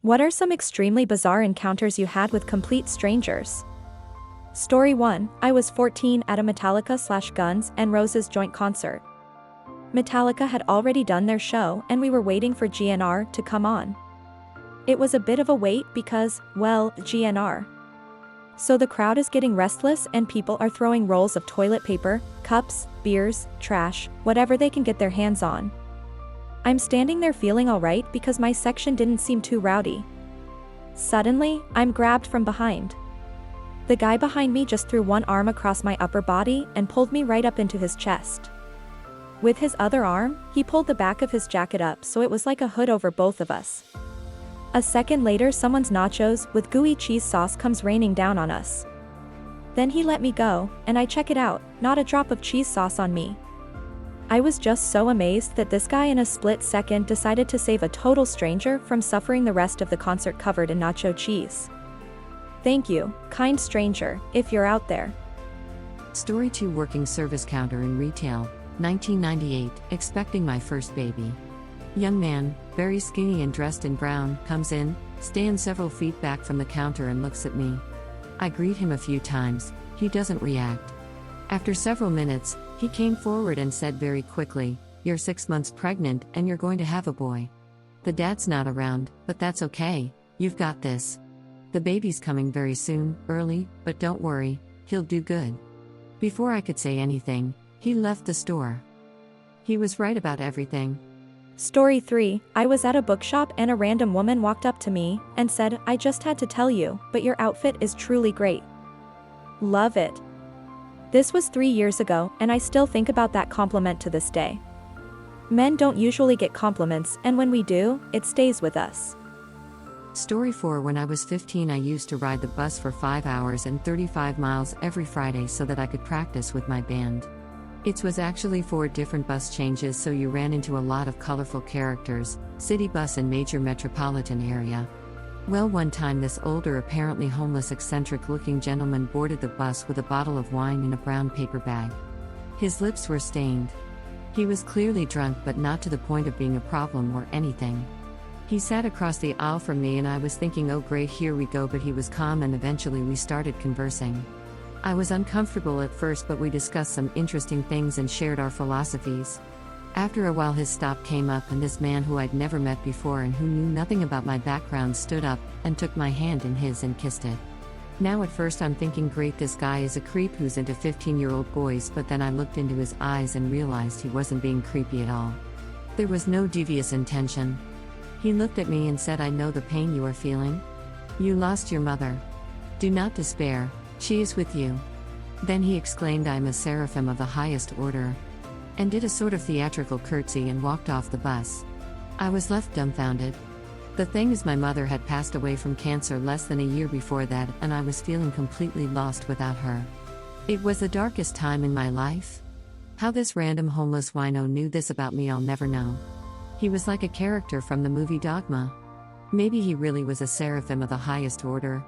What are some extremely bizarre encounters you had with complete strangers? Story 1. I was 14 at a Metallica/Guns N' Roses joint concert. Metallica had already done their show and we were waiting for GNR to come on. It was a bit of a wait because, well, GNR. So the crowd is getting restless and people are throwing rolls of toilet paper, cups, beers, trash, whatever they can get their hands on. I'm standing there feeling alright because my section didn't seem too rowdy. Suddenly, I'm grabbed from behind. The guy behind me just threw one arm across my upper body and pulled me right up into his chest. With his other arm, he pulled the back of his jacket up so it was like a hood over both of us. A second later, someone's nachos with gooey cheese sauce comes raining down on us. Then he let me go, and I check it out, not a drop of cheese sauce on me. I was just so amazed that this guy in a split second decided to save a total stranger from suffering the rest of the concert covered in nacho cheese. Thank you, kind stranger, if you're out there. Story 2. Working service counter in retail, 1998, expecting my first baby. Young man, very skinny and dressed in brown, comes in, stands several feet back from the counter and looks at me. I greet him a few times, he doesn't react. After several minutes, he came forward and said very quickly, "You're 6 months pregnant and you're going to have a boy. The dad's not around, but that's okay, you've got this. The baby's coming very soon, early, but don't worry, he'll do good." Before I could say anything, he left the store. He was right about everything. Story 3. I was at a bookshop and a random woman walked up to me and said, "I just had to tell you, but your outfit is truly great. Love it." This was 3 years ago, and I still think about that compliment to this day. Men don't usually get compliments, and when we do, it stays with us. Story 4. When I was 15, I used to ride the bus for 5 hours and 35 miles every Friday so that I could practice with my band. It was actually 4 different bus changes, so you ran into a lot of colorful characters, city bus and major metropolitan area. Well, one time this older, apparently homeless, eccentric-looking gentleman boarded the bus with a bottle of wine in a brown paper bag. His lips were stained. He was clearly drunk, but not to the point of being a problem or anything. He sat across the aisle from me and I was thinking, oh great, here we go, but he was calm and eventually we started conversing. I was uncomfortable at first, but we discussed some interesting things and shared our philosophies. After a while his stop came up and this man who I'd never met before and who knew nothing about my background stood up and took my hand in his and kissed it. Now at first I'm thinking, great, this guy is a creep who's into 15-year-old boys, but then I looked into his eyes and realized he wasn't being creepy at all. There was no devious intention. He looked at me and said, "I know the pain you are feeling. You lost your mother. Do not despair, she is with you." Then he exclaimed, "I am a seraphim of the highest order," and did a sort of theatrical curtsy and walked off the bus. I was left dumbfounded. The thing is, my mother had passed away from cancer less than a year before that, and I was feeling completely lost without her. It was the darkest time in my life. How this random homeless wino knew this about me, I'll never know. He was like a character from the movie Dogma. Maybe he really was a seraphim of the highest order.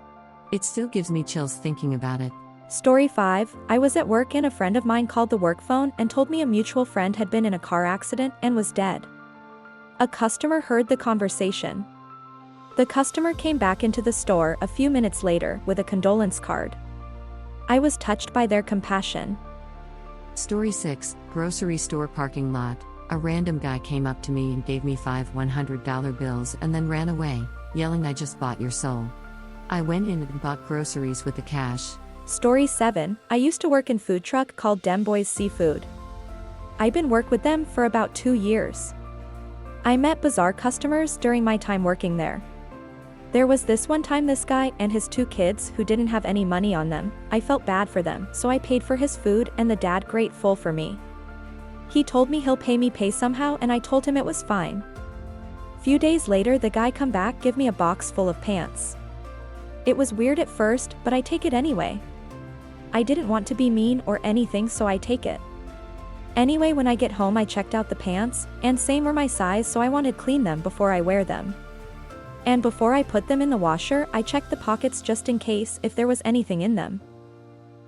It still gives me chills thinking about it. Story 5. I was at work and a friend of mine called the work phone and told me a mutual friend had been in a car accident and was dead. A customer heard the conversation. The customer came back into the store a few minutes later with a condolence card. I was touched by their compassion. Story 6. Grocery store parking lot. A random guy came up to me and gave me 5 $100 bills and then ran away, yelling, "I just bought your soul." I went in and bought groceries with the cash. Story 7. I used to work in food truck called Dem Boys Seafood. I've been work with them for about 2 years. I met bizarre customers during my time working there. There was this one time this guy and his 2 kids who didn't have any money on them. I felt bad for them, so I paid for his food and the dad grateful for me. He told me he'll pay somehow and I told him it was fine. Few days later the guy come back, give me a box full of pants. It was weird at first, but I take it anyway. I didn't want to be mean or anything, so I take it. Anyway, when I get home I checked out the pants, and same were my size, so I wanted to clean them before I wear them. And before I put them in the washer, I checked the pockets just in case if there was anything in them.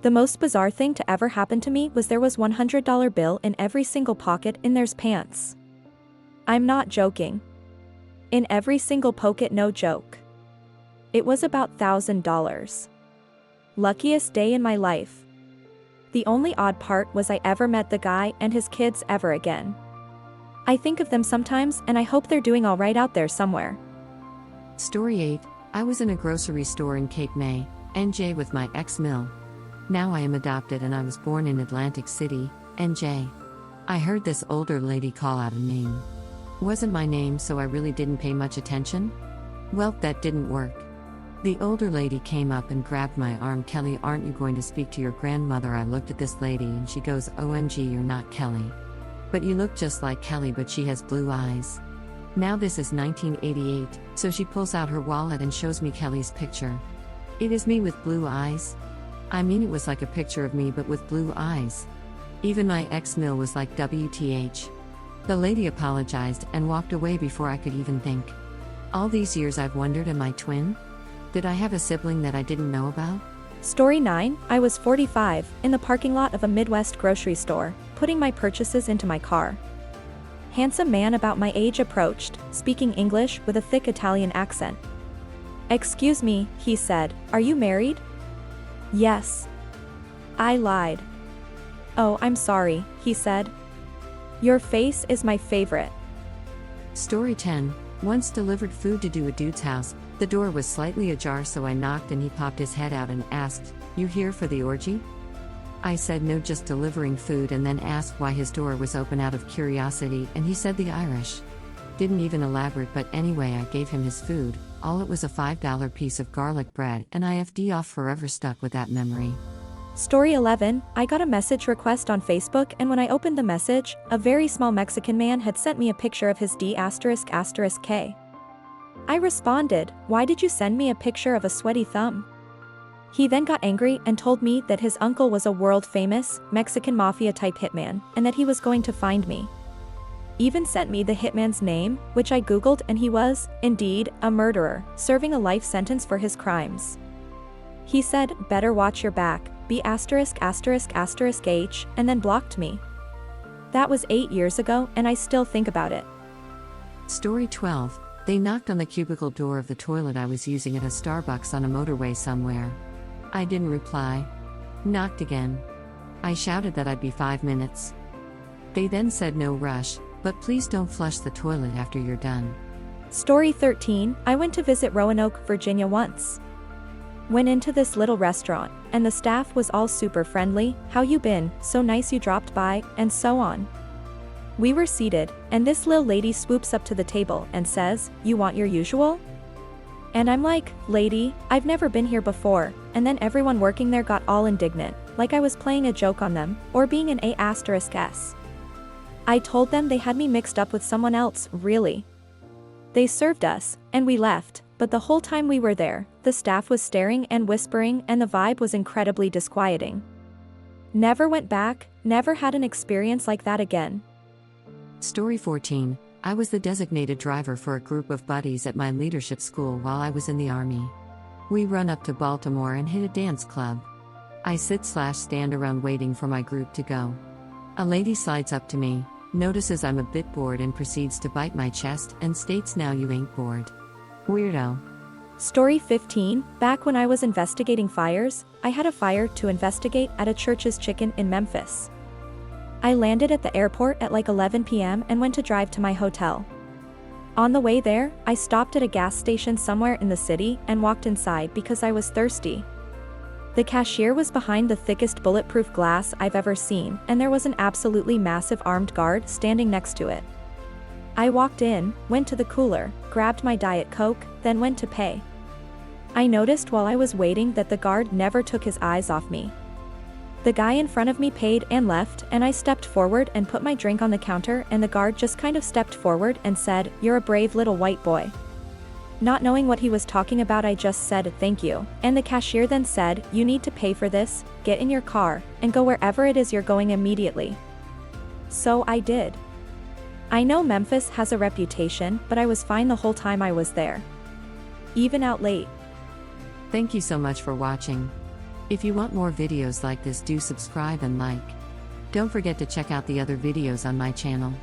The most bizarre thing to ever happen to me was there was $100 bill in every single pocket in their pants. I'm not joking. In every single pocket, no joke. It was about $1,000. Luckiest day in my life. The only odd part was I ever met the guy and his kids ever again. I think of them sometimes and I hope they're doing all right out there somewhere. Story 8. I was in a grocery store in Cape May, NJ with my ex-mill. Now I am adopted and I was born in Atlantic City, NJ. I heard this older lady call out a name. Wasn't my name, so I really didn't pay much attention. Well, that didn't work. The older lady came up and grabbed my arm. Kelly, aren't you going to speak to your grandmother? I looked at this lady and she goes, OMG, you're not Kelly. But you look just like Kelly, but she has blue eyes. Now this is 1988, so she pulls out her wallet and shows me Kelly's picture. It is me with blue eyes? I mean, it was like a picture of me but with blue eyes. Even my ex-mill was like WTH. The lady apologized and walked away before I could even think. All these years I've wondered, am I twin? Did I have a sibling that I didn't know about? Story 9. I was 45, in the parking lot of a Midwest grocery store, putting my purchases into my car. Handsome man about my age approached, speaking English with a thick Italian accent. Excuse me, he said, are you married? Yes. I lied. Oh, I'm sorry, he said. Your face is my favorite. Story 10. Once delivered food to a dude's house. The door was slightly ajar, so I knocked and he popped his head out and asked, "You here for the orgy?" I said no, just delivering food, and then asked why his door was open out of curiosity, and he said the Irish. Didn't even elaborate, but anyway, I gave him his food. All it was a $5 piece of garlic bread, and IFD off, forever stuck with that memory. Story 11. I got a message request on Facebook, and when I opened the message, a very small Mexican man had sent me a picture of his D***K. I responded, "Why did you send me a picture of a sweaty thumb?" He then got angry and told me that his uncle was a world-famous, Mexican mafia-type hitman, and that he was going to find me. Even sent me the hitman's name, which I googled, and he was, indeed, a murderer, serving a life sentence for his crimes. He said, "Better watch your back, B********H," and then blocked me. That was 8 years ago, and I still think about it. Story 12. They knocked on the cubicle door of the toilet I was using at a Starbucks on a motorway somewhere. I didn't reply. Knocked again. I shouted that I'd be 5 minutes. They then said no rush, but please don't flush the toilet after you're done. Story 13. I went to visit Roanoke, Virginia once. Went into this little restaurant, and the staff was all super friendly, "How you been, so nice you dropped by," and so on. We were seated, and this little lady swoops up to the table and says, "You want your usual?" And I'm like, "Lady, I've never been here before," and then everyone working there got all indignant, like I was playing a joke on them, or being an A***s. I told them they had me mixed up with someone else, really. They served us, and we left, but the whole time we were there, the staff was staring and whispering, and the vibe was incredibly disquieting. Never went back, never had an experience like that again. Story 14. I was the designated driver for a group of buddies at my leadership school while I was in the Army. We run up to Baltimore and hit a dance club. I sit/stand around waiting for my group to go. A lady slides up to me, notices I'm a bit bored, and proceeds to bite my chest and states, "Now you ain't bored. Weirdo." Story 15. Back when I was investigating fires, I had a fire to investigate at a church's chicken in Memphis. I landed at the airport at like 11 p.m. and went to drive to my hotel. On the way there, I stopped at a gas station somewhere in the city and walked inside because I was thirsty. The cashier was behind the thickest bulletproof glass I've ever seen, and there was an absolutely massive armed guard standing next to it. I walked in, went to the cooler, grabbed my Diet Coke, then went to pay. I noticed while I was waiting that the guard never took his eyes off me. The guy in front of me paid and left, and I stepped forward and put my drink on the counter, and the guard just kind of stepped forward and said, "You're a brave little white boy." Not knowing what he was talking about, I just said, "Thank you," and the cashier then said, "You need to pay for this, get in your car, and go wherever it is you're going immediately." So I did. I know Memphis has a reputation, but I was fine the whole time I was there. Even out late. Thank you so much for watching. If you want more videos like this, do subscribe and like. Don't forget to check out the other videos on my channel.